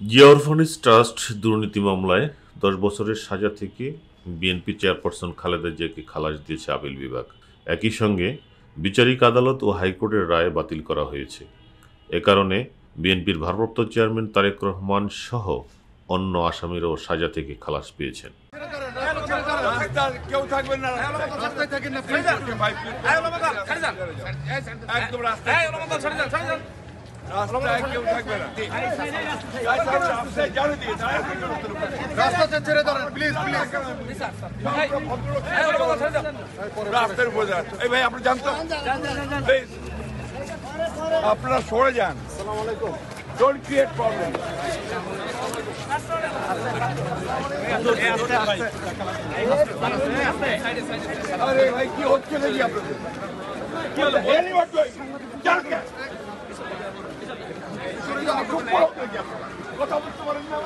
Zia orphanage trust দুর্নীতি মামলায় ১০ বছরের সাজা থেকে বিএনপি চেয়ারপারসন খালেদা জিয়াকে খালাস দিয়েছে আপিল বিভাগ। একই সঙ্গে বিচারিক আদালত ও হাইকোর্টের রায় বাতিল করা হয়েছে। এ কারণে বিএনপির ভারপ্রাপ্ত চেয়ারম্যান তারেক রহমান সহ অন্য আসামিরাও সাজা থেকে খালাস পেয়েছেন। কেউ থাকবেন না, রাস্তায় থাকেন না, প্লিজ ভাই, একদম রাস্তায় কেউ থাকবে না, রাস্তাতে ছেড়ে দাঁড়ান প্লিজ প্লিজ, রাস্তার উপরে যান। এই ভাই আপনি জানতো, আপনারা সরে যান, ডোন্ট ক্রিয়েট প্রবলেম। আরে ভাই কি হচ্ছে নাকি আপনাদের? কি হলো? কথা বলতে পারেন না।